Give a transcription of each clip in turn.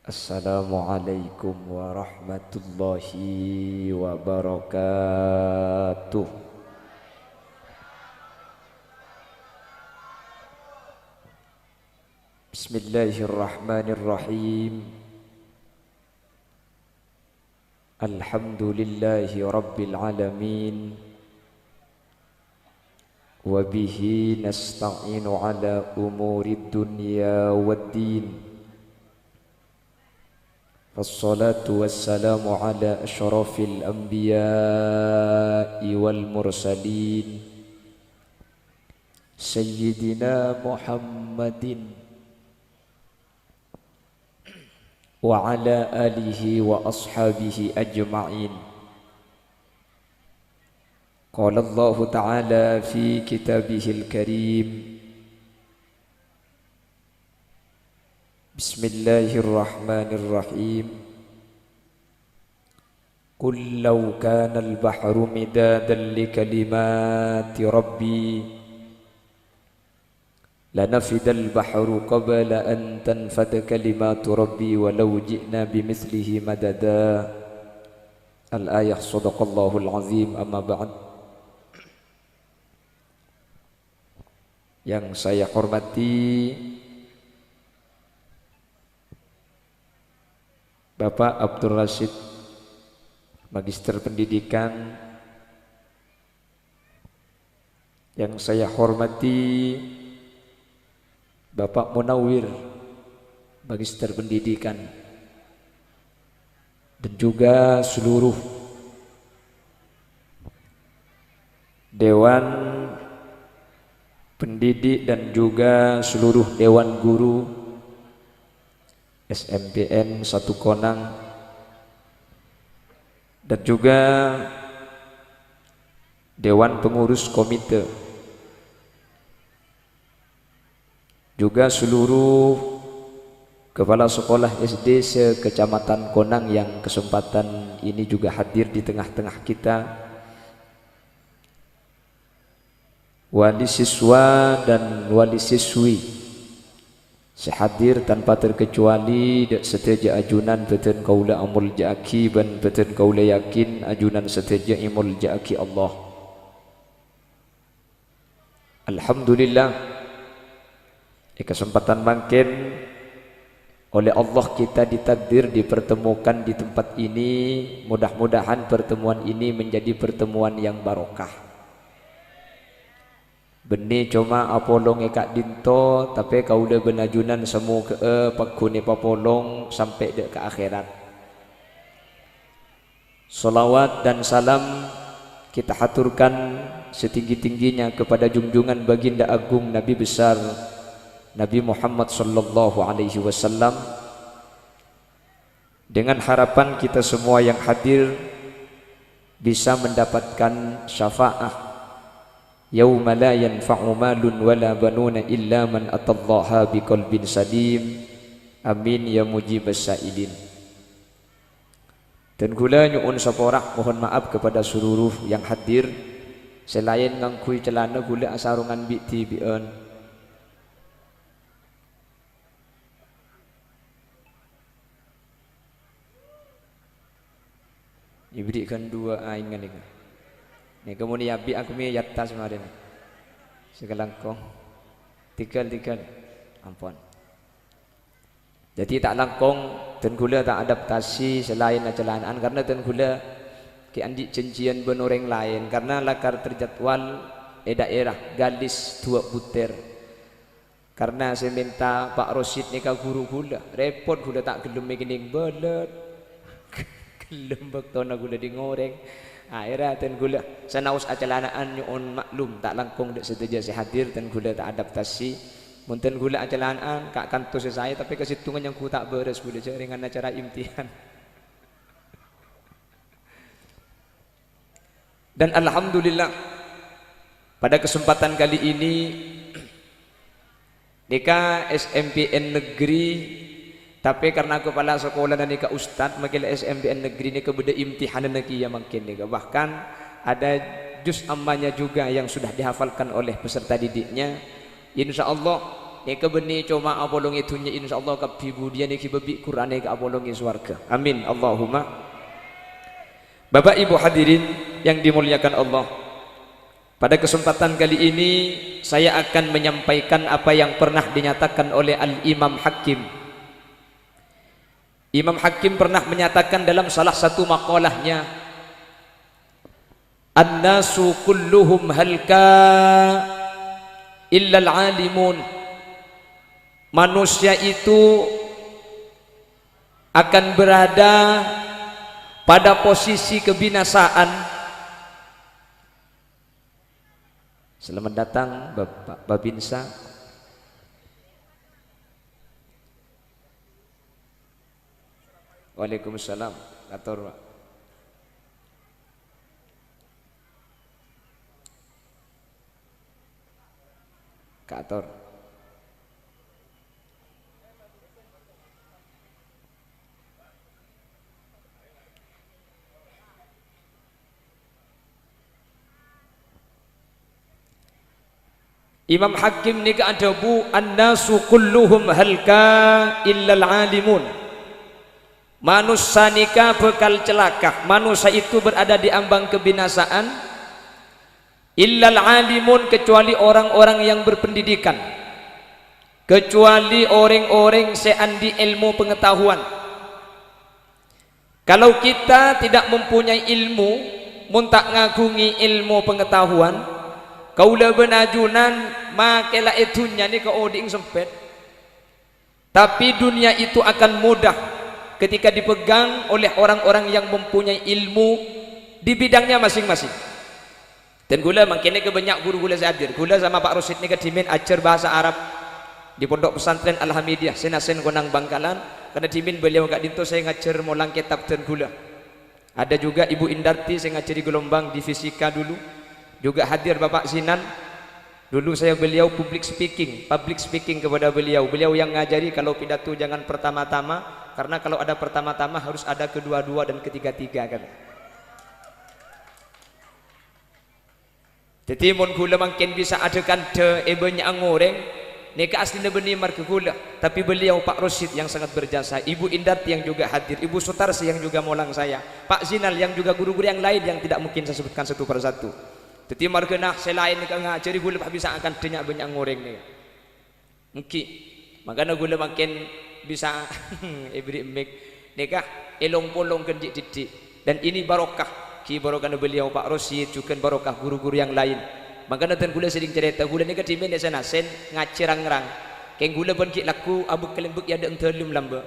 Assalamualaikum warahmatullahi wabarakatuh. Bismillahirrahmanirrahim. Alhamdulillahi rabbil alamin. Wa bihi nasta'inu ala umurid dunya waddin. Wassalatu wassalamu ala asyrafil anbiya'i wal mursalin Sayyidina Muhammadin wa ala alihi wa ashabihi ajma'in. Qala Allah Ta'ala fi kitabihil karim. Bismillahirrahmanirrahim. Qul law kana al-bahru midadan li kalimati rabbi lanafida al-bahru qabla an tanfada kalimatu rabbi walau ji'na bimithlihi madada. Al-ayah. Sadaqallahul azim. Amma ba'd. Yang saya hormati Bapak Abdul Rashid, Magister Pendidikan. Yang saya hormati Bapak Munawir, Magister Pendidikan. Dan juga seluruh Dewan Pendidik dan juga seluruh Dewan Guru SMPN 1 Konang, dan juga Dewan Pengurus Komite, juga seluruh kepala sekolah SD se-Kecamatan Konang yang kesempatan ini juga hadir di tengah-tengah kita, wali siswa dan wali siswi sehadir tanpa terkecuali dak seteja ajunan beten kaula amul jaki ban beten kaula yakin ajunan seteja imul jaki Allah. Alhamdulillah, kesempatan mangken oleh Allah kita ditakdir dipertemukan di tempat ini. Mudah-mudahan pertemuan ini menjadi pertemuan yang barokah. Benih cuma apolong ekak dinto, tapi kaula benajunan semu ke pakune papolong sampai dek ke akhirat. Salawat dan salam kita haturkan setinggi-tingginya kepada junjungan baginda agung Nabi besar Nabi Muhammad sallallahu alaihi wasallam, dengan harapan kita semua yang hadir bisa mendapatkan syafaat yauma la yanfa'u malun wala banuna illa man atallaha biqalbin salim. Amin ya mujibas sa'ilin. Dan gula nyuun saporak mohon maaf kepada seluruh yang hadir. Selain ngangkui celana gula asarungan bikti bi'an. Diberikan dua aingan ini. Ni kemudian abi aku mi yatta semarin. Segalangkong. Tiga. Ampun. Jadi tak langkong dan gula tak adaptasi selain acelanaan karena dan gula ki andi cencian benoreng lain karena lakar terjadwal daerah galis 2 butir. Karena saya minta Pak Rosid ni ka guru gula, repot gula tak gelem gining belet. Gelem bektona gula di ngoreng. Akhirnya ten gula sanaus acalanaan nyuun maklum tak langkung dek seteja si hadir ten gula tak adaptasi. Munten gula acalanaan kak kantor saya tapi kesitungan yang ku tak beres gula dengan acara imtihan. Dan alhamdulillah pada kesempatan kali ini Nika SMPN negeri, tapi karena kepala sekolah dan nika ustad makin SMPN negeri nika beda imtihanan lagi ya makin nika. Bahkan ada juz ammanya juga yang sudah dihafalkan oleh peserta didiknya. Insya Allah Eka beni cuma abolongi dunya insyaallah kabibu dia niki bebi Quran eka abolongi swarga. Amin Allahumma. Bapak Ibu hadirin yang dimuliakan Allah. Pada kesempatan kali ini saya akan menyampaikan apa yang pernah dinyatakan oleh Al-Imam Hakim. Imam Hakim pernah menyatakan dalam salah satu maqalahnya, "An-nasu kulluhum halka illa al-alimun." Manusia itu akan berada pada posisi kebinasaan. Selamat datang Bapak Babinsa. Waalaikumsalam. Atur Pak. Kator. Imam Hakim ni keadabu an-nasu kulluhum halka illal alimun. Manusia nikah bekal celaka. Manusia itu berada di ambang kebinasaan. Illal alimun, kecuali orang-orang yang berpendidikan, kecuali orang-orang seandi ilmu pengetahuan. Kalau kita tidak mempunyai ilmu, mun tak ngagungi ilmu pengetahuan, kaula benajunan makela itunya ni ke oding sempit. Tapi dunia itu akan mudah ketika dipegang oleh orang-orang yang mempunyai ilmu di bidangnya masing-masing. Dan gula makin ke banyak guru gula hadir. Gula sama Pak Rosid ni ke dimin ajar bahasa Arab di Pondok Pesantren Al-Hamidiyah Senasen Konang Bangkalan. Karena dimin beliau kat dinto saya ngajar molang kitab dan gula. Ada juga Ibu Indarti saya ngajar di Gelombang di fisika dulu. Juga hadir Bapak Sinan. Dulu saya beliau public speaking kepada beliau. Beliau yang ngajari kalau pidato jangan pertama-tama, karena kalau ada pertama-tama harus ada kedua-dua dan ketiga-tiga kan. Jadi mun gula makin bisa adakan banyak ngoreng. Neka aslinya benih marke gula. Tapi beliau Pak Rosid yang sangat berjasa, Ibu Indarti yang juga hadir, Ibu Sutarsi yang juga molang saya, Pak Zinal yang juga guru-guru yang lain yang tidak mungkin saya sebutkan satu persatu. Jadi markena selain nika ngajari gula bisa akan banyak ngoreng nih. Mungkin makanya gula makin bisa ibri mek nika elong polong kendik didik. Dan ini barokah ki barokah beliau Pak Rosid, juga barokah guru-guru yang lain. Makanya dan gula sering cerita gula nika dimen di sana sen ngacirang-rang. Keng gula pun ki laku abuk kelembek ya ada entelum lamba.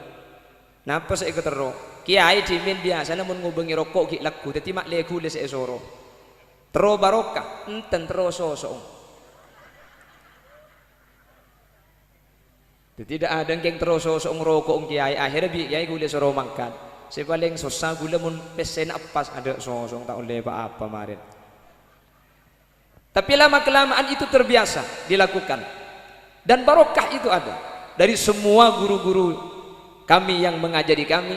Napa saya ketero? Kiai dimen biasa namun ngubengi rokok ki laku dadi mak le gula saya soro. Tero barokah, enten tero sosong. Tidak ada yang terus sosong rokok kiai akhirnya kiai gula soro mangkat. Saya paling susah gula mun pesen apa ada sosong tak oleh apa marin. Tapi lama kelamaan itu terbiasa dilakukan dan barokah itu ada dari semua guru-guru kami yang mengajari kami.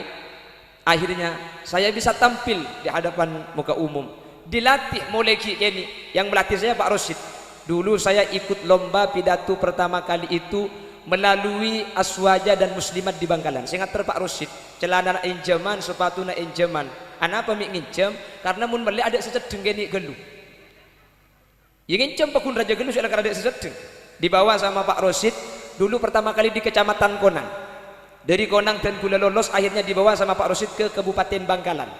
Akhirnya saya bisa tampil di hadapan muka umum, dilatih mulai kini. Yang melatih saya Pak Rosid. Dulu saya ikut lomba pidato pertama kali itu melalui Aswaja dan Muslimat di Bangkalan. Saya ngater Pak Rosid, celana injaman, sepatu na injaman. Anapa mik nginjam? Karena mun beli ada secedeng gini gelu. Yang nginjam pakun raja gelu soalnya ada secedeng. Dibawa sama Pak Rosid dulu pertama kali di Kecamatan Konang. Dari Konang dan Gula lolos, akhirnya dibawa sama Pak Rosid ke Kabupaten Bangkalan.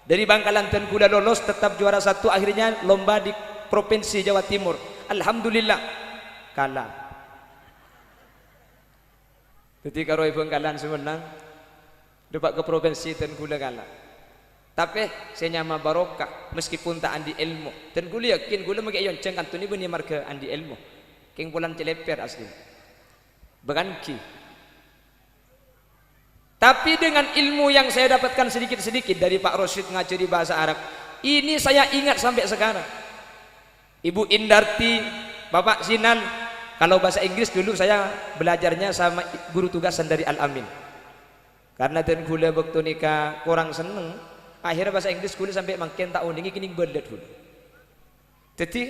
Dari Bangkalan dan Gula lolos, tetap juara satu, akhirnya lomba di Provinsi Jawa Timur. Alhamdulillah kalah. Jadi kalau Bangkalan semenang dapat ke provinsi dan gula kalah. Tapi saya nyama barokah meskipun tak andi ilmu. Dan gula yakin gula magi yon ceng kantuni benih marga andi ilmu. Keng pulan celeper asli. Beganki. Tapi dengan ilmu yang saya dapatkan sedikit-sedikit dari Pak Rosid ngajari bahasa Arab, ini saya ingat sampai sekarang. Ibu Indarti, Bapak Sinan. Kalau bahasa Inggris dulu saya belajarnya sama guru tugasan dari Al-Amin. Karena dan gula waktu nikah kurang seneng, akhirnya bahasa Inggris gula sampai makin tak uningi kini belet dulu. Jadi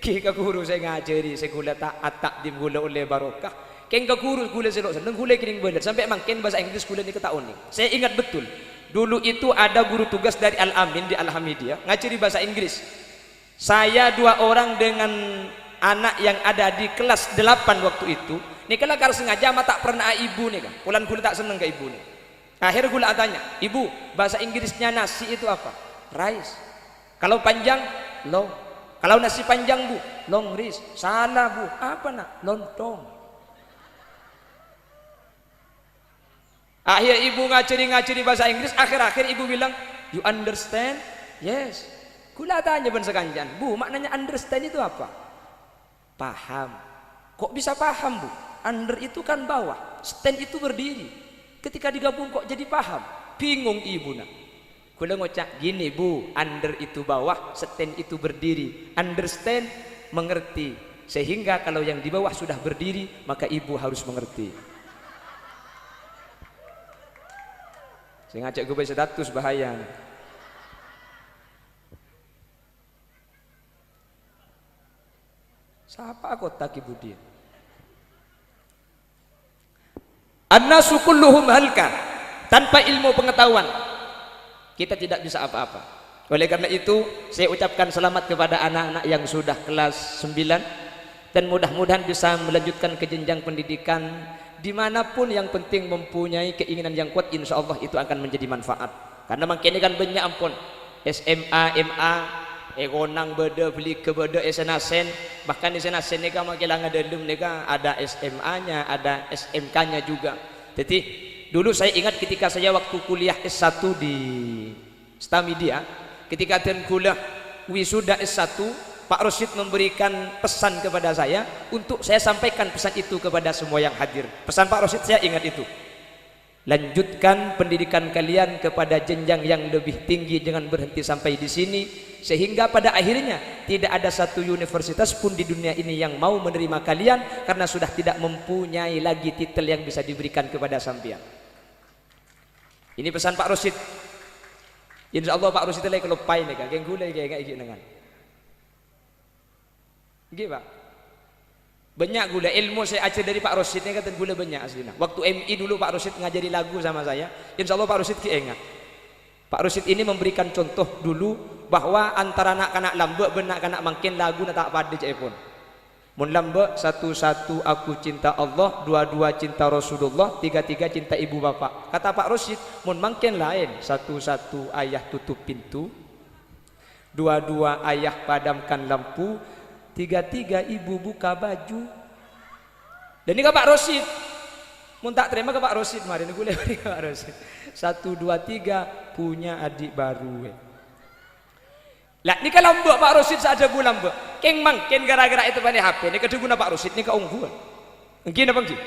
ke guru saya ngajari, saya gula tak di gula oleh barokah. Keng ke guru gula selok seneng gula kini beler sampai mangken bahasa Inggris gula ni ketahuan ni. Saya ingat betul. Dulu itu ada guru tugas dari Al-Amin di Al-Hamidiyah ngajari bahasa Inggris. Saya 2 orang dengan anak yang ada di kelas 8 waktu itu. Ni kalau sengaja mah tak pernah ibu nih kan. Pulan gula tak seneng ke ibu nih. Akhirnya gula tanya, "Ibu, bahasa Inggrisnya nasi itu apa?" "Rice." "Kalau panjang?" "Long." "Kalau nasi panjang, Bu?" "Long rice." "Salah, Bu." "Apa nak?" "Lontong." Akhir ibu ngacari bahasa Inggris, akhir-akhir ibu bilang, "You understand?" "Yes." Gula tanya ben sekanjan, "Bu, maknanya understand itu apa?" "Paham." "Kok bisa paham, Bu?" "Under itu kan bawah, stand itu berdiri. Ketika digabung kok jadi paham?" Bingung ibu nak. Gula ngocak gini, "Bu, under itu bawah, stand itu berdiri. Understand, mengerti. Sehingga kalau yang di bawah sudah berdiri, maka ibu harus mengerti." Saya ngajak gue baca status bahaya. Siapa kota Kibudi? An-nasu kulluhum halka. Tanpa ilmu pengetahuan kita tidak bisa apa-apa. Oleh karena itu saya ucapkan selamat kepada anak-anak yang sudah kelas 9 dan mudah-mudahan bisa melanjutkan ke jenjang pendidikan dimanapun, yang penting mempunyai keinginan yang kuat, insya Allah itu akan menjadi manfaat. Karena makin ini kan banyak ampun SMA, MA, egonang beda beli ke beda SNASEN, bahkan di SNASEN ini kan makin ada dalam ada SMA-nya, ada SMK-nya juga. Jadi dulu saya ingat ketika saya waktu kuliah S1 di Stamedia, ketika kuliah wisuda S1, Pak Rosid memberikan pesan kepada saya untuk saya sampaikan pesan itu kepada semua yang hadir. Pesan Pak Rosid saya ingat itu, lanjutkan pendidikan kalian kepada jenjang yang lebih tinggi, jangan berhenti sampai di sini, sehingga pada akhirnya tidak ada satu universitas pun di dunia ini yang mau menerima kalian karena sudah tidak mempunyai lagi titel yang bisa diberikan kepada sampean. Ini pesan Pak Rosid. Insya Allah Pak Rosid lagi kelupai nih kan, gulai kayak gini dengan. Gitu Pak. Banyak gula ilmu saya ajar dari Pak Rosid ini kata gula banyak aslinya. Waktu MI dulu Pak Rosid ngajari lagu sama saya. Insya Allah Pak Rosid ingat. Pak Rosid ini memberikan contoh dulu bahwa antara anak-anak lambek benak anak makin lagu nak tak pada pun. Mun lambek, 1 aku cinta Allah, 2 cinta Rasulullah, 3 cinta ibu bapak. Kata Pak Rosid, mun makin lain, 1 ayah tutup pintu, 2 ayah padamkan lampu, 3 ibu buka baju. Dan ini ke Pak Rosid. Mun tak terima ke Pak Rosid kemarin gue lewat ke Pak Rosid. 1, 2, 3 punya adik baru. Lah ini kalau mbak Pak Rosid saja bulan mbak. Keng mangken gara-gara itu pada HP. Ini kedua guna Pak Rosid ini keungguan. Mungkin apa sih?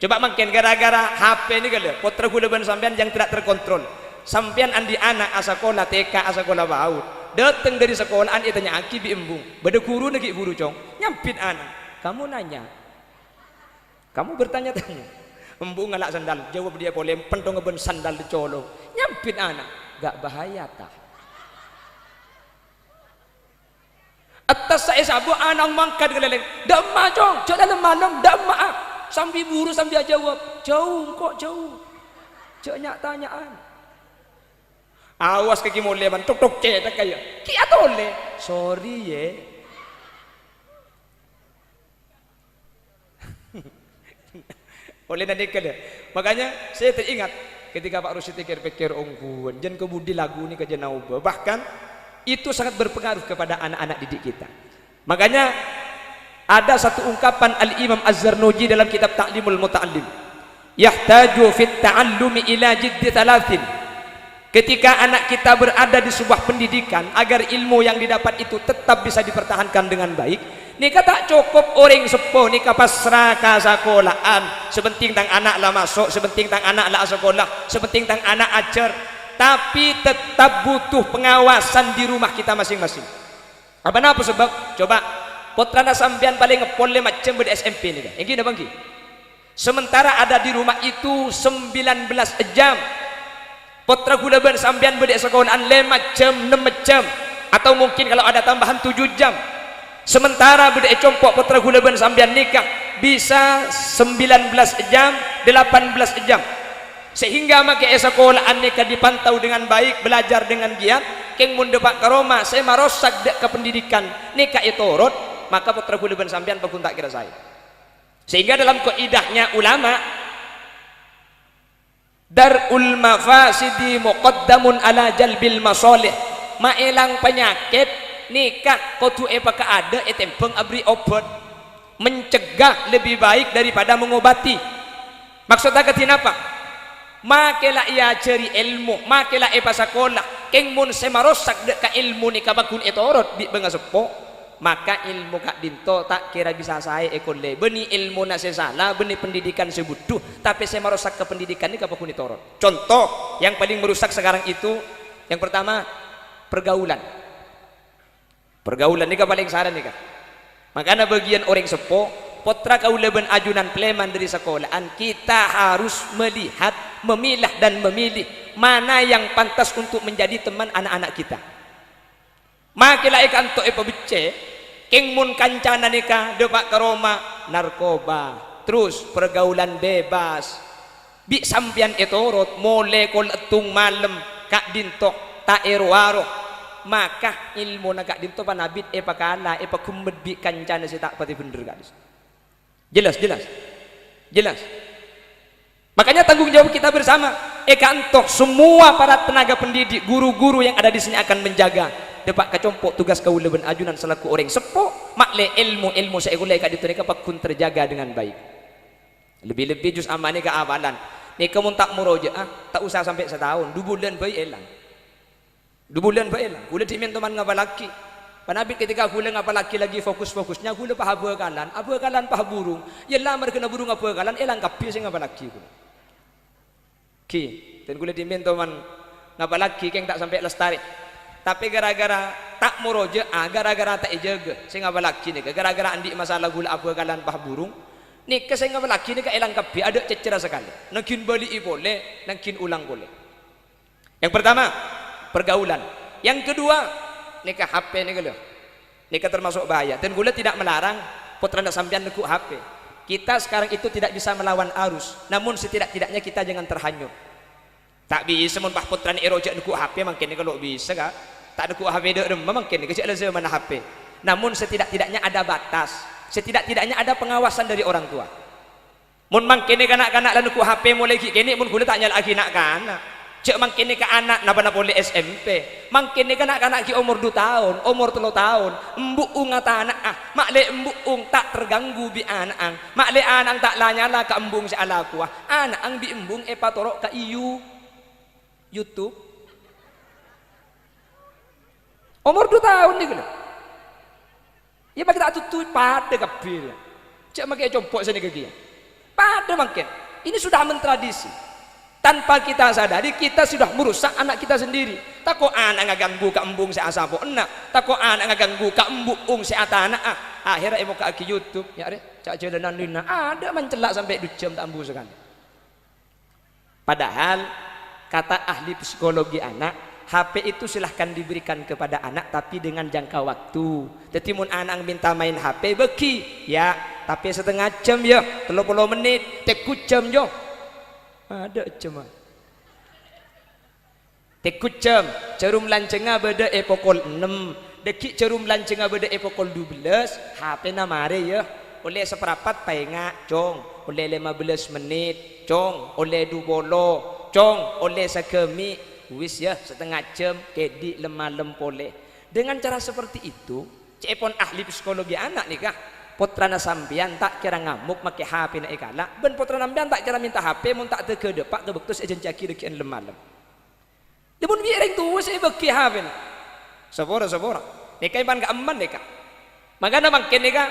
Coba mangken gara-gara HP ini kalau potra gula ban sampean yang tidak terkontrol. Sampean andi anak asakola TK asakola baut. Datang dari sekolahan dia tanya aki bi embung. Bada guru negi guru cong. Nyampit anak. Kamu nanya. Kamu bertanya-tanya. Embung ngalak sandal. Jawab dia boleh pentong ngeben sandal dicolong. Nyampit anak. Gak bahaya tah. Atas saya sabu anak mangkat keleleng. Dama cong. Cok dalam malam dama. Sambil buru sambil jawab. Jauh kok jauh. Cok nyak tanyaan. Awas kaki mole man tok cetak kayak ki atole sorry ye. Oleh nanti kada. Makanya saya teringat ketika Pak Rosid pikir-pikir ongguan jen kebudi lagu ini ke jenauba, bahkan itu sangat berpengaruh kepada anak-anak didik kita. Makanya ada satu ungkapan Al-Imam Az-Zarnuji dalam kitab Ta'limul Muta'allim, yahtaju fit ta'allumi ila jiddi thalathin. Ketika anak kita berada di sebuah pendidikan, agar ilmu yang didapat itu tetap bisa dipertahankan dengan baik, nika tak cukup orang sepuh nika pasrah ka sekolahan, sepenting tang anak lah masuk, sepenting tang anak lah sekolah, sepenting tang anak ajar, tapi tetap butuh pengawasan di rumah kita masing-masing. Apa sebab? Coba potrana sampean paling ngepol macam di SMP nih, yang gini bang. Sementara ada di rumah itu 19 jam. Potra gula ban sampean bedek sekolahan 5 jam, 6 jam, atau mungkin kalau ada tambahan 7 jam. Sementara bedek compok potra gula ban sampean nikah bisa 19 jam 18 jam, sehingga make sekolah aneka dipantau dengan baik, belajar dengan giat. Keng mun depak ke Roma saya marosak dek ke pendidikan nika itorot, maka putra kula ben sampean pakun tak kira saya. Sehingga dalam kaidahnya ulama, darul mafasidi muqaddamun ala jalbil masalih, maelang penyakit nikah kotu epaka ada etempeng abri obat, mencegah lebih baik daripada mengobati. Maksudnya ketina apa? Makelah ia cari ilmu, makelah epa sekolah, keng mun semarosak dek ka ilmu nikah bakun etorot bi bengasepo, maka ilmu kak dinto tak kira bisa saya ekole beni ilmu nak saya salah, beni pendidikan saya butuh, tapi saya merusak ke pendidikan ini kapakun ditorot. Contoh yang paling merusak sekarang itu yang pertama pergaulan ini paling saran nih kak. Makanya bagian orang sepo potra kaulaban ajunan pleman dari sekolahan, kita harus melihat, memilah dan memilih mana yang pantas untuk menjadi teman anak-anak kita. Makilah ikan to epabicce keng mun kancana nikah depak ke Roma narkoba, terus pergaulan bebas bi sampian etorot mole kol etung malam kak dintok tak erwaro, maka ilmu na kak dinto panabit epakala epakumed bi kancana si tak pati bener gadis. Jelas. Makanya tanggung jawab kita bersama. Kantor semua para tenaga pendidik, guru-guru yang ada di sini akan menjaga. Depak kacompok tugas kaulaban ajunan selaku orang sepo, makle ilmu saya gulai kak ditu nika pakun terjaga dengan baik. Lebih-lebih jus amane ka awalan. Nika mun tak murojaah, tak usah sampai setahun, 2 bulan bae elang. 2 bulan bae elang. Kula timen teman ngapalaki. Panabit ketika kula ngapalaki lagi fokus-fokusnya kula pahabakalan pahaburung. Yelah merkena burung ngapakalan elang kapi sing ngapalaki kula. Ki, dan kula timen teman ngapalaki keng tak sampai lestari. Tapi gara-gara tak muroja, gara-gara tak ijaga, saya ngapa laki nih, gara-gara andi masalah gula apa kalian pah burung, nih saya ngapa laki nih elang kapi ada cecera sekali, nakin beli boleh, nakin ulang boleh. Yang pertama pergaulan, yang kedua nikah HP nih kalau, nikah termasuk bahaya, dan gula tidak melarang putra nak sampean nekuk HP. Kita sekarang itu tidak bisa melawan arus, namun setidak-tidaknya kita jangan terhanyut. Tak bisa mun pah putra ni erojak nekuk HP makin kalau bisa kak. Tak ada ku HP dek remah mungkin kecil aja mana HP. Namun setidak-tidaknya ada batas, setidak-tidaknya ada pengawasan dari orang tua. Mun mangkene kanak-kanak lalu ku HP mulai kini mun gula tak nyala lagi nak kanak. Cek mangkene ke anak napa boleh SMP. Mangkene kanak-kanak ki umur 2 tahun, umur 3 tahun, embuk ngata anak makle embuk tak terganggu bi anak ang. Makle anak tak lanyala ke embung si alaku anak ang bi embung patorok ke YouTube. Umur 2 tahun nih kan? Ya bagi tak tutup pada kapil. Cak makai compok sini kaki. Pada makin. Ini sudah mentradisi. Tanpa kita sadari kita sudah merusak anak kita sendiri. Tako anak ngaganggu ke embung si asapo enak. Tako anak ngaganggu ke embung si atana akhirnya emo ke YouTube. Ya re, cak jalanan lina ada mencelak sampai 2 jam tak ambu sekali. Padahal kata ahli psikologi anak, HP itu silahkan diberikan kepada anak tapi dengan jangka waktu. Jadi mun anak minta main HP beki ya, tapi setengah jam ya, 30 menit, teku jam yo. Ada jam. Teku jam, cerum lancenga beda pukul 6, dekik cerum lancenga beda pukul 12, HP na mare ya. Oleh seperapat paenga cong, oleh 15 menit cong, oleh 20 cong, oleh sekemi wis ya setengah jam kedi lemah pole. Dengan cara seperti itu cepon ahli psikologi anak nih kah putrana sampean tak kira ngamuk make HP na ikala ben putrana sampean tak kira minta HP mun tak teke depak ke bektus ejen caki dekian lemah demun biareng tuh saya beki HP sabora nikah pan ka aman nikah makanya makin nikah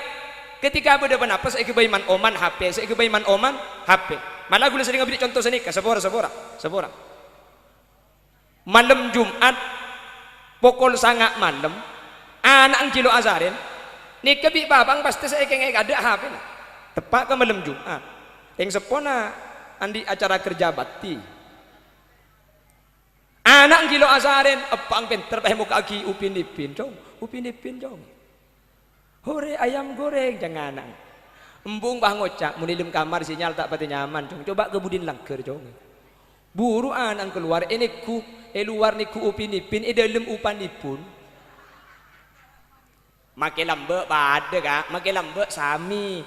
ketika beda penapas saya kebaiman oman HP saya kebaiman oman HP malah gue sering ngambil contoh senikah sabora malam Jumat pukul sangat malam anak ang kilo azarin ni kebi babang pasti saya kengek ada HP tepat ke malam Jumat yang sepona andi acara kerja bakti anak ang kilo azarin apa ang pinter pahe muka aki upin ipin jong hore ayam goreng jangan embung bah ngocak mun dalam kamar sinyal tak pati nyaman cung coba kebudin langker cung buru anang keluar ini ku luar niku upin-ipin dalam upanipun make lambek pada kak make lambek sami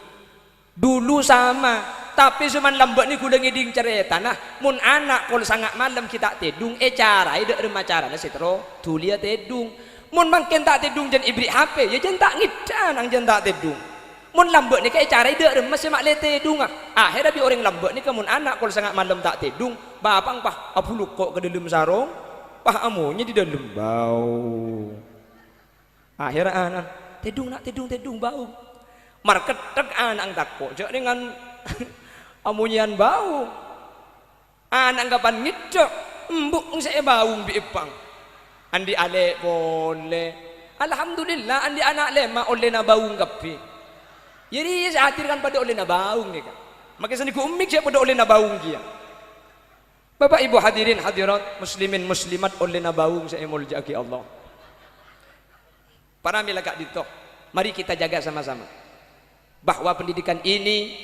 dulu sama tapi cuman lambek ni kuda ngiding cerita nah mun anak kalau sangat malam kita tedung cara ide remah cara na setro tulia tedung mun makin tak tedung jen ibri HP ya jen tak ngidan ang jen tak tedung mun lambek ni kayak cara ide remah semak le tedung akhirnya bi orang lambek ni kemun anak kalau sangat malam tak tedung bapang pah apu lukok ke dalam sarung pah amunya di dalam bau akhirnya anak tedung bau marketek anak takut jak dengan amunyian bau anak kapan ngidok embuk saya bau biipang andi ale boleh alhamdulillah andi anak lema oleh na bau ngapi jadi saya hatirkan pada oleh na bau ni kan makanya seni ku umik saya pada oleh na bau dia Bapak Ibu hadirin hadirat muslimin muslimat oleh na bau saya muljaki Allah para milagak dito mari kita jaga sama-sama bahwa pendidikan ini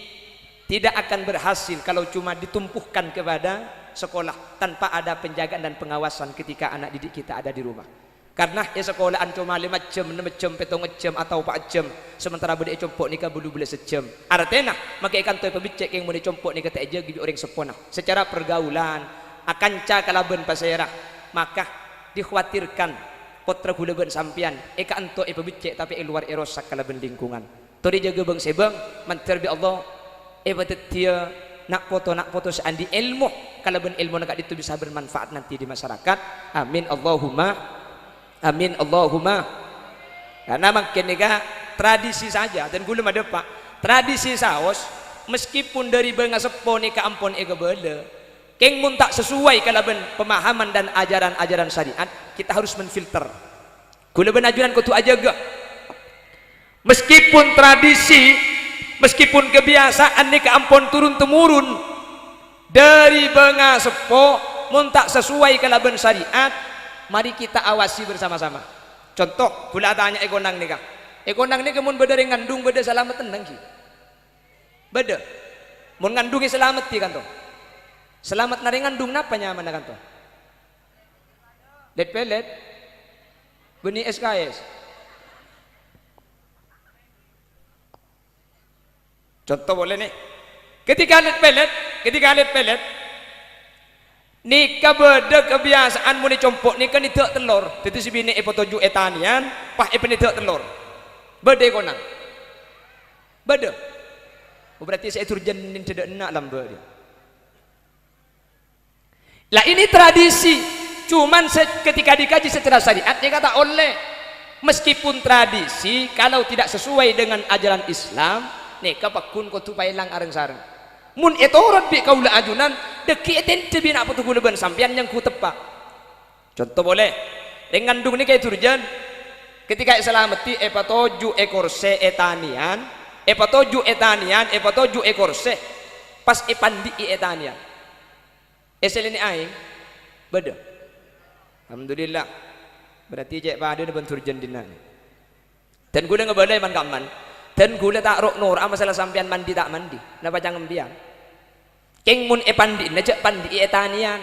tidak akan berhasil kalau cuma ditumpuhkan kepada sekolah tanpa ada penjagaan dan pengawasan ketika anak didik kita ada di rumah karena sekolahan cuma 5 jam 6 jam 7 jam atau 4 jam sementara bude compok nikah bulu boleh sejam artinya maka ikan toy pebicek yang bude compok nikah tak aja gitu orang sepona secara pergaulan akan cakalaben pasera maka dikhawatirkan potra gulaben sampian eka anto pebicek tapi luar erosak kalaben lingkungan tori jaga bang sebang manterbi Allah dia nak foto seandi ilmu kalau ben ilmu nak itu bisa bermanfaat nanti di masyarakat amin Allahumma karena makin nika tradisi saja dan gula ada pak tradisi saos meskipun dari benga sepo nika ampun ega bela keng mun tak sesuai kalau ben pemahaman dan ajaran syariat kita harus menfilter gula ben ajuran kutu aja gak meskipun tradisi meskipun kebiasaan ni keampun turun temurun dari benga sepo mun tak sesuai kalaban syariat mari kita awasi bersama-sama contoh pula tanya ekonang ni kah ekonang ni kemun beda ngandung beda selamat tendang ki beda mun ngandungi selamat ti kan toh selamat nari ngandung napa nyaman kan toh let pelet benih SKS contoh boleh nih ketika alit pelet nikah beda kebiasaan muni compok nikah ni tak telur itu si bini epotoju etanian pah epeni tak telur beda konang beda berarti saya turjanin tidak enak lambat dia lah ini tradisi cuman ketika dikaji secara syariat dia kata oleh meskipun tradisi kalau tidak sesuai dengan ajaran Islam neka pakun ko tu pailang areng sareng mun etorot bi kaula ajunan deki eten tebi nak putu gula ben sampean yang ku tepak contoh boleh dengan dung ni kay turjan ketika selamati epatoju ekor se etanian epatoju ekor se pas epandi etanian eselini aing beda alhamdulillah berarti cek pada ben turjan dinan dan gula ngebalai man kaman dan gula tak rok nur masalah sampean mandi tak mandi napa jangan biar keng mun pandi najak pandi etanian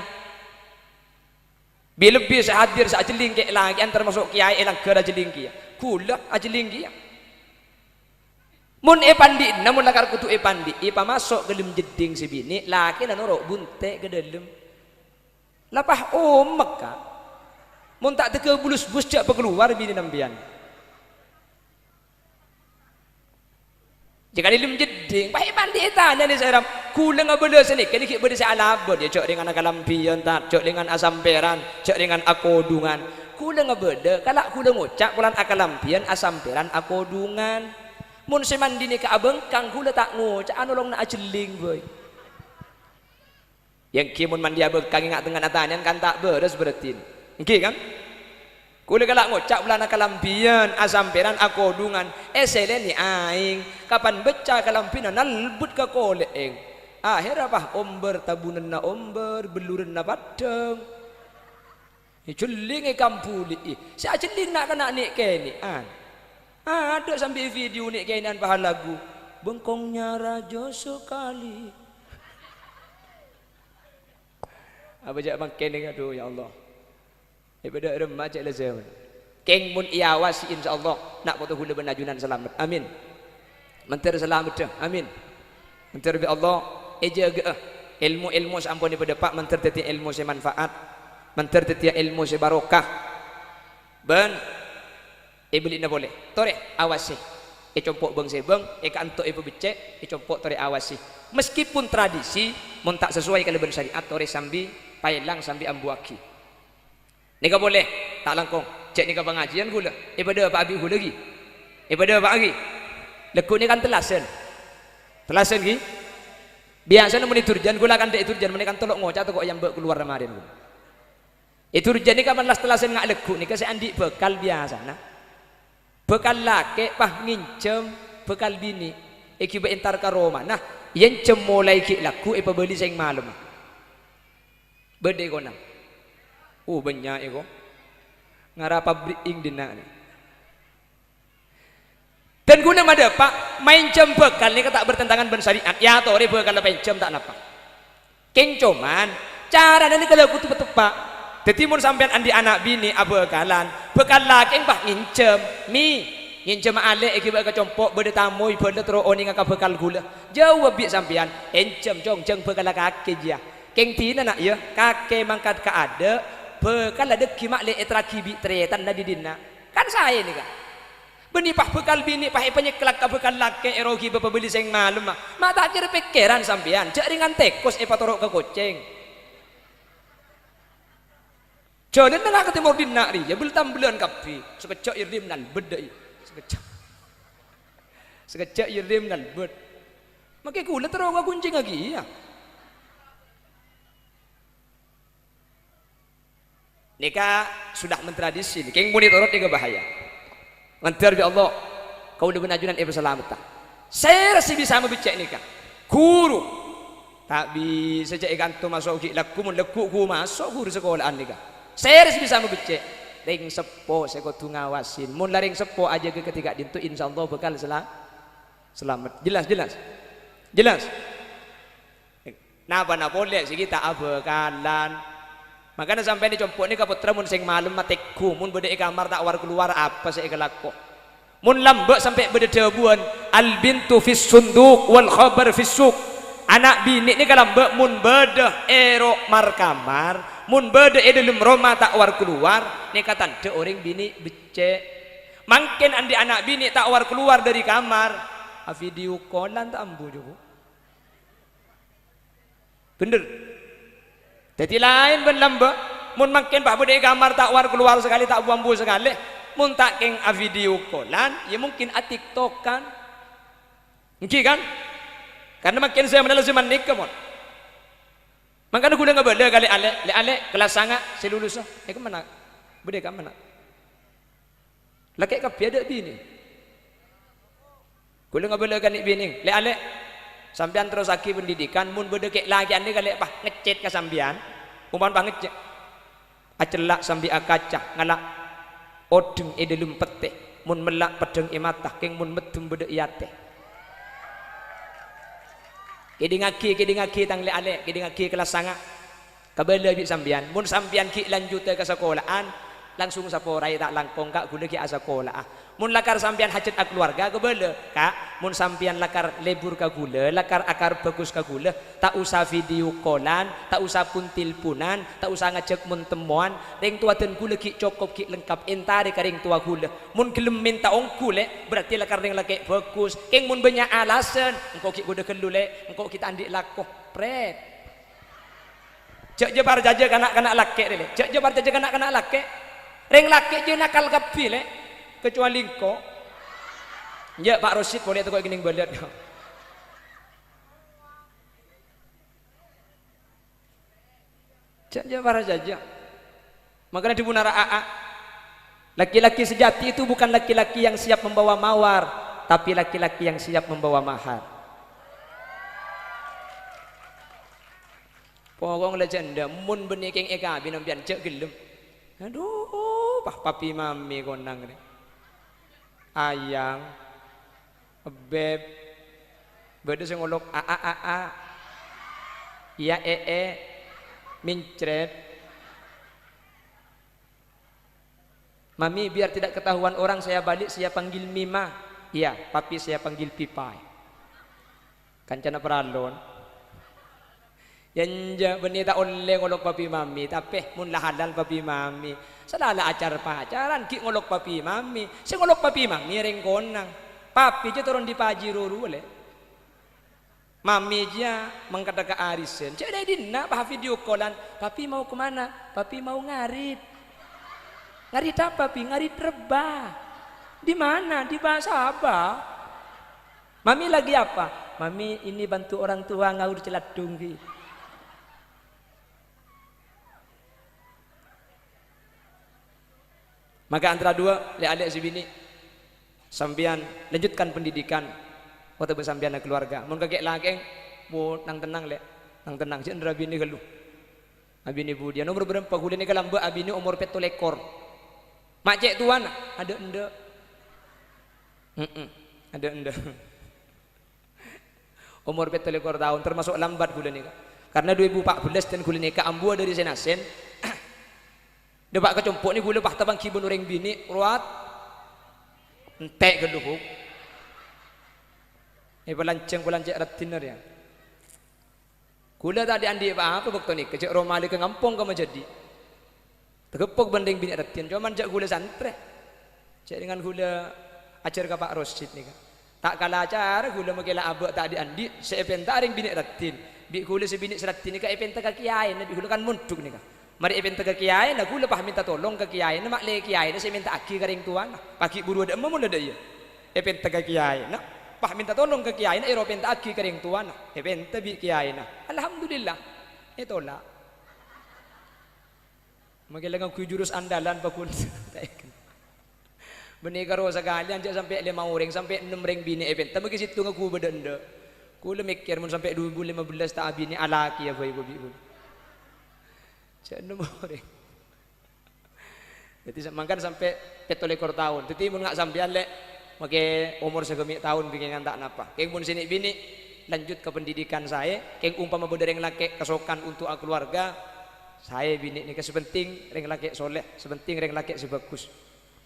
bila lebih sehadir sajeling ke lagi antar masuk kiai elang ke ajeling kia gula ajeling kia mun pandi namun lakar kutu pandi ipa masuk ke dalam jeding si bini laki dan norok bunte ke dalam lapah omek ka mun tak teke bulus bus jak keluar bini nambian jika dalam jeding baik pandi etanian ni saya kulang abada sini kini kita berdua alabot ya cok dengan akalampian tak cok dengan asamperan cok dengan akodungan kulang abada kalau kulang ucap kulang akalampian asamperan akodungan mun semandi ni ke abengkang kula tak ngucap anolong nak ajeling boy yang kimun mandi abengkang ingat dengan atanian kan tak beres berarti okay kan kula galak ngucap bulan kalampian asamperan akodungan selen ni aing kapan beca kalampian nalbut ka koleeng akhir apa omber tabunan na omber beluran na badeng celing kampuli si celing nak kena ni keni ada sampai video ni kenian bahan lagu bengkongnya raja sekali. Apa jak makin ni aduh ya Allah. Daripada remaja lah zaman. Keng mun iawasi insyaallah nak potong hula benajunan selamat. Amin. Mentir selamat dah. Amin. Mentir bi Allah ejaga ilmu-ilmu sampun daripada pak mentir teti ilmu se manfaat. Mentir teti ilmu se barokah. Ben iblis na boleh. Tore awasi. Compok bang sebeng, kantok ibu becek, compok tore awasi. Meskipun tradisi mun tak sesuai kalau bersyariat tore sambi pailang sambi ambuaki. Nika boleh tak langkong. Cek nika pengajian gula. Pada apa abi gula lagi? Pada apa lagi? Lekuk ni kan telasen. Telasen lagi. Biasanya mun iturjan gula kan dek iturjan mun kan tolok ngocak tu kok yang keluar ramadan gula. Iturjan ni kan malas telasen ngak lekuk ni kasi andi bekal biasa nah. Bekal laki pah ngincem bekal bini. Iki be entar ka Roma. Nah, yen cemolai ki laku beli sing malam. Bede kona. Banyak ego. Ngara pabrik ing dina ni. Dan guna mada pak main cem bekal ni tak bertentangan dengan syariat. Ya to re bekal pencem tak napa. Keng cuman cara dan kalau kutu pak. Dadi mun sampean andi anak bini abekalan, bekal laki bah ngincem mi ngincem alek iki bak compok bede tamui bede tro oni ngaka bekal gula. Jauh bi sampean encem congceng bekal kake dia. Keng tina nak ya kake mangkat ka ada bekal ada kimak le etraki bi tretan di dina. Kan saya ni kan. Beni pah bekal bini pah penyeklak ka bekal laki erogi bapa beli sing malum mah. Mata kira pikiran sampean, cak ringan tekos patorok ke kucing. Jangan nak kata mau dinak ni, ya belum bulan kapi, sekejap irim nan bedai, sekejap irim nan bed. Makai gula terus aku kuncing lagi ya. Nika sudah mentradisi, keng monitorot nika bahaya. Mantar bi Allah, kau udah benajunan ibu selamat tak? Saya rasa bisa membicak nika, guru. Tak bisa cek ikan tu masuk ki laku mun laku ku masuk guru sekolahan nika. Saya harus bisa membecek ring sepo saya kudu ngawasin mun laring sepo aja ke ketika dintu insyaallah bakal selamat jelas napa boleh sih kita abekalan makanya sampai di compok ni kaputra mun sing malum mateku mun bede kamar tak war keluar apa saya kelako mun lambek sampai bede debuan al bintu fis sunduk wal khabar fis suq anak bini ni kalau mun bede erok mar kamar mun beda dalam Roma tak war keluar ni kata de orang bini becek mungkin andi anak bini tak war keluar dari kamar video callan tak ambu juga bener jadi lain ben lamba mun mungkin pak beda kamar tak war keluar sekali tak bambu sekali mun tak keng video callan ya mungkin TikTok kan mungkin kan karena makin saya menelaah zaman nikah mon. Makanya guna nggak bela kali ale kelas sangat saya lulus lah. Kemana? Beda kemana? Laki kapi ada bini. Guna nggak bela kali bini. Ale sambian terus aki pendidikan. Mun beda kek lagi ane kali apa ngecet ke sambian. Umpan bang ngecet. Acelak sambi akaca ngalak odeng dalam pete. Mun melak pedeng imatah. Keng mun medum beda iate. Kidingaki tang le ale kidingaki kelas sangat kabela bi sambian mun sambian ki lanjut ke sekolahan langsung saporai tak langkong kak gula ki asakola mun lakar sambian hajat ak keluarga kabela kak mun sambian lakar lebur ka gula lakar akar bagus ka gula tak usah video callan tak usah pun tilpunan tak usah ngajak mun temuan ring tua ten gula ki cokop ki lengkap entare ka ring tua gula mun gelem minta ongku le berarti lakar ring laki bagus keng mun banyak alasan engkau ki gula kelule engkau kita andik lakoh pret cek jebar jaja kanak-kanak laki le cek jebar jaja kanak-kanak laki ring laki je nakal kapi le kecuali engkau ya Pak Rosid boleh tu kau gini belat cak para jajah makanya di bunara AA laki-laki sejati itu bukan laki-laki yang siap membawa mawar tapi laki-laki yang siap membawa mahar pokong legenda mun benikeng eka binampian cek gelem aduh papi mami konang ni ayang beb Beda sing ngolok a iya mincret. Mami biar tidak ketahuan orang saya balik saya panggil Mima. Iya, papi saya panggil Pipai. Kancana peralon. Yanja beni tak oleh ngolok papi mami, tapi mun lah halal papi mami. Salala acar pacaran ki ngolok papi mami. Si ngolok papi mami ring konang. Papi je turun di pajiro rule. Mami aja mengkata ke arisen. Cek dah dina bah video callan. Papi mau kemana? Papi mau ngarit. Ngarit apa papi? Ngarit rebah. Di mana? Di bahasa apa? Mami lagi apa? Mami ini bantu orang tua ngaur celadung ki. Maka antara dua adik si bini sambian lanjutkan pendidikan waktu bersambian keluarga. Mun kakek lagi mau nang tenang nang tenang si Andra bini keluh. Abini budian umur berapa kuliah ni kalau mbak abini umur 7 ekor. Mak cek tuan ada ende. Ada ende. Umur 7 ekor tahun termasuk lambat kuliah ni. Karena 2014 dan kuliah ni ambua dari Senasen. Depak kecompok ni gula pah tabang kibun orang bini ruat entek geluhuk. Pelanceng rattiner ya. Gula tak diandi apa waktu ni kecek Romali ke ngampung kamu jadi. Tegepok banding bini rattin cuman jak gula santre. Cek dengan gula acar ke Pak Rosid ni kan. Tak kalah acar gula makela abak tak diandi seepenta ring bini rattin. Bi gula sebini seratin ni ka epenta ka kiai ni gula kan munduk ni kan. Mari epenta ke kiai na gula pah minta tolong ke kiai na mak le kiai na saya minta aki karing tuan pagi buru ada emam ada iya epenta ke kiai na pah minta tolong ke kiai na ero penta aki karing tuan epenta bi kiai na alhamdulillah itulah magilangan ku jurus andalan pakun benih karo sekalian jak sampai 5 orang sampai 6 orang bini epenta magi situ ngaku bedenda kula mikir mun sampai 2015 tak abini alaki ya bayi babi jangan orang. Jadi makan sampai 7 ekor tahun. Jadi mun ngak sampean lek make umur segemik tahun bikin tak napa. Keng mun sini bini lanjut ke pendidikan saya. Keng umpama bodereng laki kesokan untuk keluarga. Saya bini ni sepenting reng laki soleh, sepenting reng laki sebagus.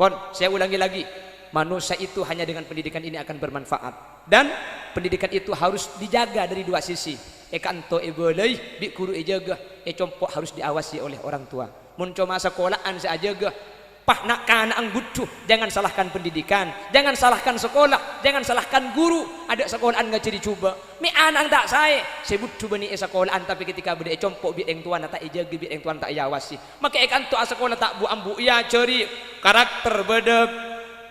Pon, saya ulangi lagi. Manusia itu hanya dengan pendidikan ini akan bermanfaat. Dan pendidikan itu harus dijaga dari dua sisi. Kanto boleh bi guru jaga compok harus diawasi oleh orang tua mun cuma sekolahan saya jaga pah nak kana ang butuh jangan salahkan pendidikan jangan salahkan sekolah jangan salahkan guru ada sekolahan enggak jadi coba mi anak tak saya butuh bani sekolahan tapi ketika bede compok bi eng tuan tak jaga bi eng tuan tak awasi maka kanto sekolah tak bu ambu ya ceri karakter bedep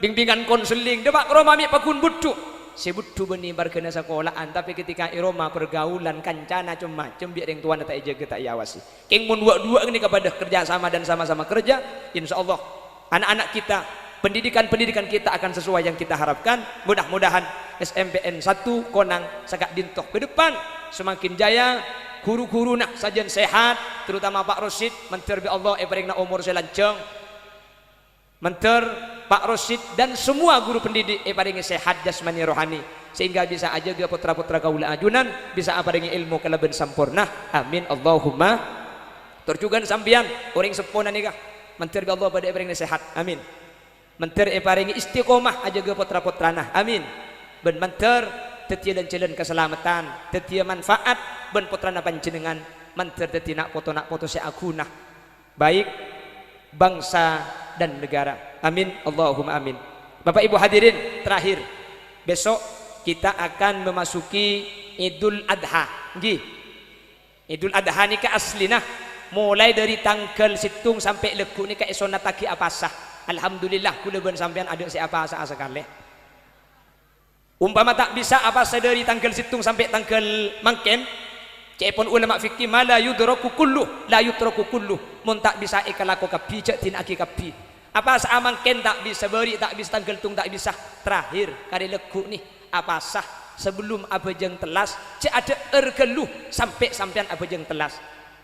bimbingan konseling debak roma mi pakun butuh sebut tu beni berkena sekolahan tapi ketika iroma pergaulan kancana macam biar yang tuan tak jaga tak awasi keng mun dua ini kepada kerja sama dan sama-sama kerja insyaallah anak-anak kita pendidikan kita akan sesuai yang kita harapkan mudah-mudahan SMPN 1 konang sakak dintoh ke depan semakin jaya guru-guru nak sajian sehat terutama Pak Rosid mentir bi Allah paringna umur selanceng mentir Pak Rosid dan semua guru pendidik paringi sehat jasmani rohani sehingga bisa aja ga putra-putra kaula ajunan bisa paringi ilmu kalaben sampurna amin Allahumma terjugan sambian orang sepona nikah mentir Allah pada paringi sehat amin mentir paringi istiqomah aja ga putra-putrana amin ben mentir tetia dan jalan keselamatan tetia manfaat ben putrana panjenengan mentir tetia nak foto seagunah baik bangsa dan negara amin Allahumma amin. Bapak Ibu hadirin terakhir besok kita akan memasuki Idul Adha nggih Idul Adha ni ka aslinah mulai dari tanggal situng sampai leku ni ka esona taki apasah alhamdulillah kula ben sampean ada si apasah sekali umpama tak bisa apasah dari tanggal situng sampai tanggal mangkem cepon ulama fikih mala yudraku kullu la yutraku kullu mun tak bisa ikalako kapi cek tin aki kapi apa seamang ken tak bisa beri tak bisa tanggal tung tak bisa terakhir kali leku nih apa sah sebelum abajeng telas cek ada ergeluh sampai sampean abajeng telas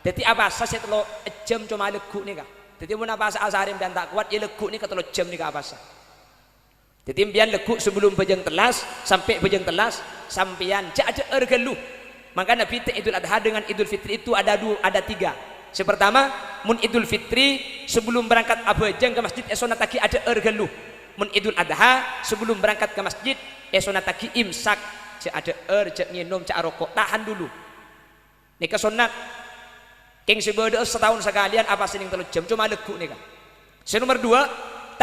jadi apa sah saya telo jam cuma leku nih kah jadi mun apa sah asarim dan tak kuat ya leku nih ketelo jam nih kah apa sah Jadi impian leguk sebelum bejeng telas sampai bejeng telas sampian cak ada ergeluh. Maka Nabi Idul Adha dengan Idul Fitri itu ada tiga. Sepertama, mun Idul Fitri sebelum berangkat abejeng ke masjid esonataki ada ergeluh. Mun Idul Adha sebelum berangkat ke masjid esonataki imsak cak ada cak nginum cak rokok tahan dulu. Nika sunat. King sebeda setahun sekalian apa sening 3 jam cuma leguk nika. Nomor 2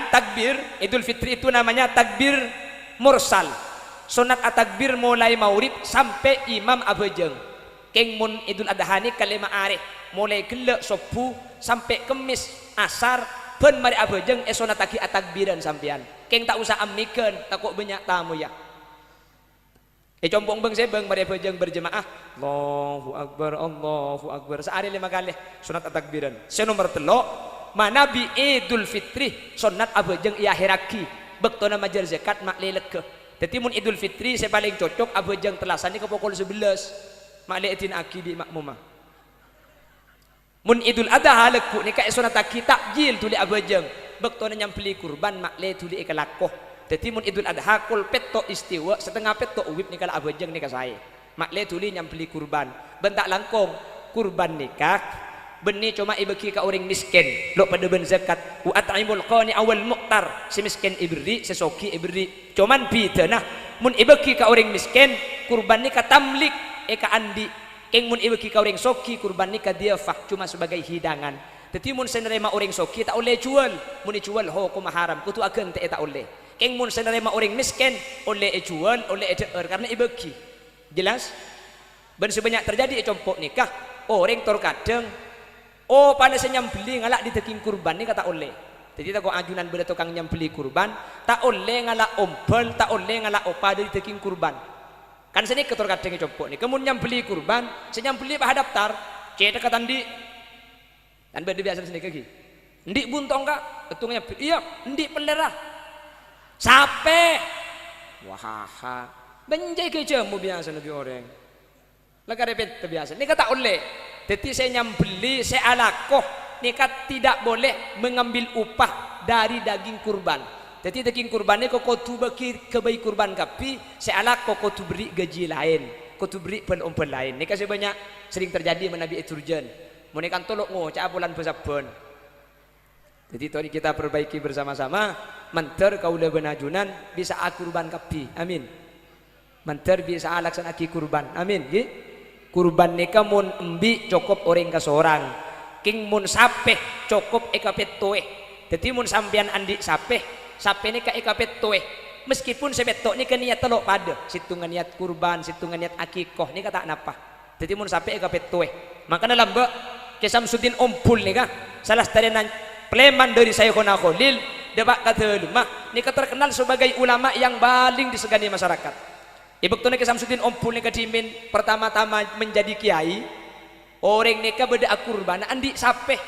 takbir Idul Fitri itu namanya takbir mursal. Sunat at-takbir mulai maurib sampai imam abejeng. Keng mun Idul Adha ni kalima areh mulai gelek subuh sampai kemis asar ben mari abejeng sunat taki at-takbiran sampean. Keng tak usah amikeun takut banyak tamu ya. Compong bang saya bang mari abejeng berjemaah Allahu Akbar sehari 5 kali sunat at-takbiran. Nomor 3 Nabi Idul Fitri sunat abejeng iya hiraki bektona majar zakat mak leleke. Jadi mun Idul Fitri saya paling cocok abejeng telasani ke pukul 11 mak leetin aki di makmumah. Mun Idul Adha leku ni ka sunat aki takjil tuli abejeng bektona nyampeli kurban mak le tuli ikalakoh. Jadi mun Idul Adha kul peto istiwa setengah peto uwib ni kala abejeng ni ka saya mak le tuli nyampeli kurban bentak langkong kurban nikah benih cuma ibeki ka orang miskin lo pada ben zakat wa at'imul qani awal muqtar si miskin ibri sesoki ibri cuman bidana mun ibeki ka orang miskin kurban ni ka tamlik ka andi keng mun ibeki ka orang soki kurban ni ka diafah cuma sebagai hidangan. Jadi mun senerima orang soki tak boleh jual mun dijual hukum haram kutu agen tak boleh. Keng mun senerima orang miskin oleh jual oleh ecer karena ibeki jelas ben sebanyak terjadi compok nikah orang terkadang pada saya nyambeli ngalak di teking kurban ni kata oleh. Jadi tak kau ajunan beda tukang nyambeli kurban tak oleh ngalak ompel tak oleh ngalak opa di teking kurban. Kan sini ketor kadang compok ni. Kemudian nyambeli kurban, saya nyambeli bah daftar, cek kata ndi. Dan beda biasa sini kaki. Ndi buntong kak, ketungnya iya, ndi pelerah. Sape. Wahaha. Benjai ke jamu biasa nabi orang. Laka repet biasa. Ni kata oleh. Jadi saya nyambeli, saya alakoh nikah tidak boleh mengambil upah dari daging kurban. Jadi daging kurban ini kau tu bagi kebaik kurban kapi, saya alakoh kau tu beri gaji lain, kau tu beri pel lain. Nikah sebanyak sering terjadi menabi eturjen. Menikah tolok cak bulan pesabun. Jadi tadi kita perbaiki bersama-sama. Manter kaulah benajunan bisa kurban kapi. Amin. Manter bisa laksanaki kurban. Amin. Ye? Kurban nikah mun embi cukup orang ke seorang king mun sapeh cukup ekapetoe. Jadi mun sampian andi sapeh nikah ekapetoe meskipun sebetok ni niat telok pada situngan niat kurban situngan niat akikoh ni kata napa. Jadi mun sapeh ekapetoe maka dalam mbak Kesamsudin Ompul nikah salah satunya pleman dari Syekhona Khalil debak kata lumah nikah terkenal sebagai ulama yang paling disegani masyarakat. Ibu tuh nikah Samsudin Ompul nikah dimin pertama-tama menjadi kiai orang nikah beda kurban andi sapeh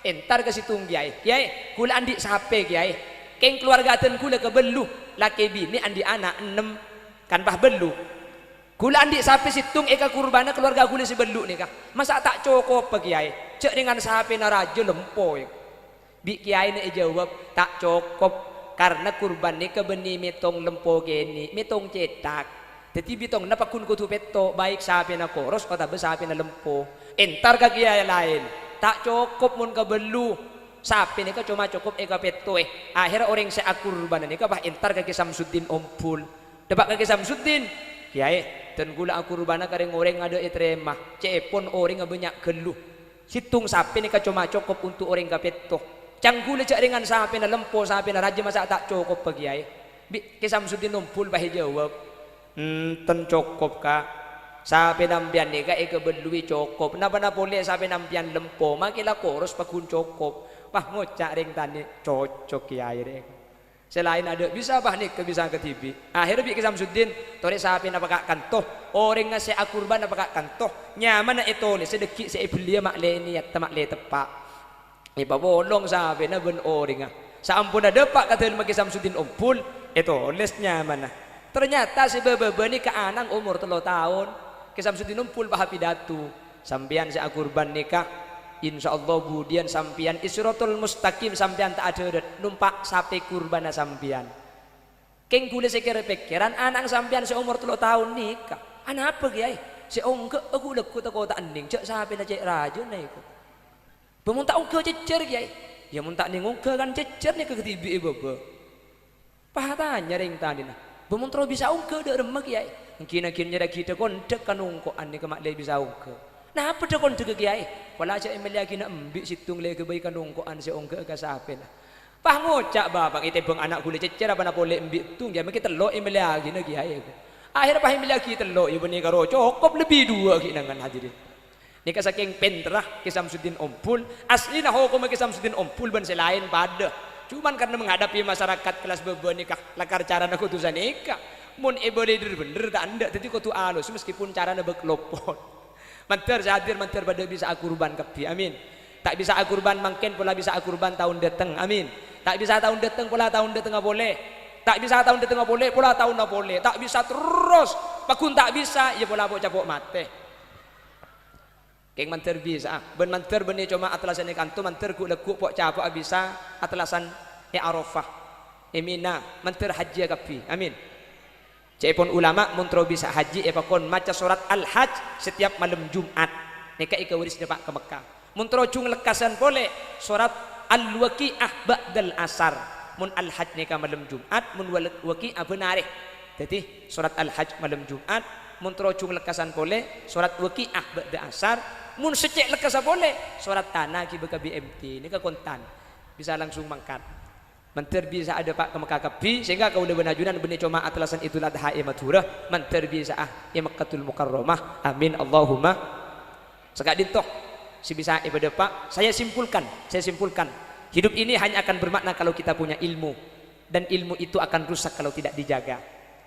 entar ke situng kiai kula andi sapeh kiai keng keluarga aten kula ke belu laki bini andi anak 6 kan bah belu kula andi sapeh situng eka kurbana keluarga kula si belu nikah masa tak cukup pak kiai cek dengan sapeh narajo lempoy bi kiai ni jawab tak cukup karena kurban nikah benih metong lempo geni metong cetak. Jadi bitong napakun kutu peto baik sapi na koros kata besapi na lempo entar kaki lain tak cukup mun kabelu sapi ni ka cuma cukup eka peto akhirnya orang saya kurban ni ka bah entar kaki Samsudin Ompul dapat kaki Samsudin kiai dan gula kurban kareng orang ada etremah cepon orang banyak geluh situng sapi ni ka cuma cukup untuk orang ka peto canggul cak dengan sapi na lempo sapi na raja masa tak cukup bagi kiai bi ke Samsudin Ompul bah jawab ten cukup kak sapi nampian ni kak eka belui cukup napa boleh sapi nampian lempo makilah koros pakun cukup pah ngocak ring tani cocok kiai rek selain ada bisa bah nih bisa ke TV akhirnya bi ke Samsudin tori sapi napa kak kantoh orang ngasih akurban napa kak kantoh nyaman itu nih sedekik saya beli mak le niat mak le tepak ipa bolong sapi na ben orang saampun ada pak kata maki Samsudin Ompul itu lesnya mana. Ternyata si bebe ni ke anang umur 3 tahun ke Samsudin Ompul bah pidato sampian si kurban nikah insyaallah budian sampian Isrotul Mustaqim sampian tak ada numpak sapi kurban sampian Keng gule sekira pikiran anak sampean seumur 3 tahun nikah. Anak apa kiai? Si ongke aku lekut aku tak ending cek sampai nak cek raja na iku. Pemun tak ongke cecer kiai. Ya mun tak ning ongke kan cecer ni ke tibi baba. Pahatanya ring tadi nah. Pemun terus bisa ongke dak remek kiai. Kina-kina nyara kita kondek kan ongkoan ni ke mak bisa ongke. Nah apa dak kondek kiai? Wala cek emelia kina embik situng le kebaikan ongkoan si ongke ke sampai nah. Pah ngocak bapak kita bang anak gule cecer apa nak boleh embik tung dia kita lo email lagi nak kiai. Akhir pah email lagi telok ibu ni karo cukup lebih 2 kinangan hadirin. Ni saking pentrah ke Samsudin Ompul asli nah hukum ke Samsudin Ompul ban selain pada. Cuman karena menghadapi masyarakat kelas bebe nikah lakar cara nak kutusan nikah. Mun ibu bener tak anda tadi kutu alus meskipun cara nak berkelopon. Manter hadir manter pada bisa akurban kepi amin. Tak bisa akurban mungkin pula bisa akurban tahun datang amin. Tak bisa tahun datang pula tahun datang boleh. Tak bisa tahun datang boleh pula tahun tak boleh. Tak bisa terus. Pakun tak bisa ya pula bok capok mate. Keng manter bisa. Ben manter beni cuma atlasan kantu manter ku lekuk pok capok bisa atlasan Arafah. Mina manter haji kapi. Amin. Cepon ulama muntro bisa haji pakon maca surat Al-Hajj setiap malam Jumat. Nika ika waris Pak ke Mekah. Muntro cung lekasan boleh surat Al-Waqi'ah ba'dal asar. Mun Al-Hajj nika malam Jumat, mun Waqi'ah benareh. Jadi surat Al-Hajj malam Jumat, mun trocung lekasan boleh surat Waqi'ah ba'dal asar, mun secek lekasan boleh surat tanah ki beka BMT. Nika kontan. Bisa langsung mangkat. Manter bisa ada Pak ke Mekah kapi sehingga kau udah benajunan benih cuma atlasan Idul Adha maturah, manter bisa Makkahul Mukarramah. Amin Allahumma. Sekak dintoh si bisa ibadah Pak, saya simpulkan hidup ini hanya akan bermakna kalau kita punya ilmu dan ilmu itu akan rusak kalau tidak dijaga.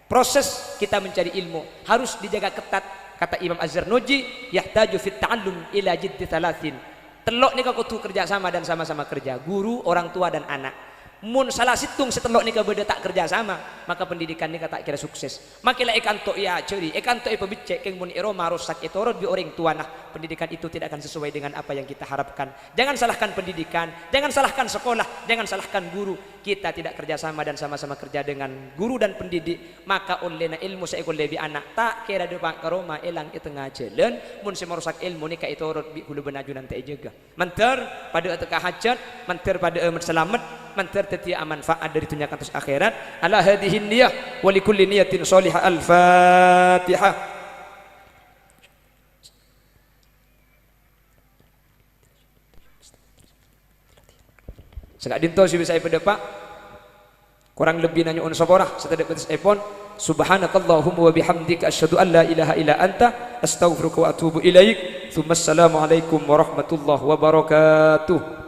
Proses kita mencari ilmu harus dijaga ketat. Kata Imam Az-Zarnuji, yahtaju fit ta'allum ila jiddi thalathin. Telok nika kudu kerja sama dan sama-sama kerja, guru, orang tua dan anak. Mun salah situng setelok nika beda tak kerja sama, maka pendidikan nika tak kira sukses. Makilah ikan to ya ceri, ikan to pebicek keng mun iroma rusak itu bi orang tua nah, pendidikan itu tidak akan sesuai dengan apa yang kita harapkan. Jangan salahkan pendidikan, jangan salahkan sekolah, jangan salahkan guru. Kita tidak kerja sama dan sama-sama kerja dengan guru dan pendidik, maka olehna ilmu saya lebih anak tak kira depan karoma elang di tengah jalan. Mun si merusak ilmu nika itu bi hulu benajunan tak jaga. Manter pada atka hajat, manter pada selamat, manter tetia manfaat dari dunia katus akhirat. Ala hadhihi niyyah wa likulli niyatin shalihah. Al-Fatihah. Sekak dinto si bisa pada Pak kurang lebih nanya on saborah setelah petis iPhone. Subhanakallahumma wa bihamdika asyhadu an la ilaha illa anta astaghfiruka wa atubu ilaik. Assalamualaikum warahmatullahi wabarakatuh.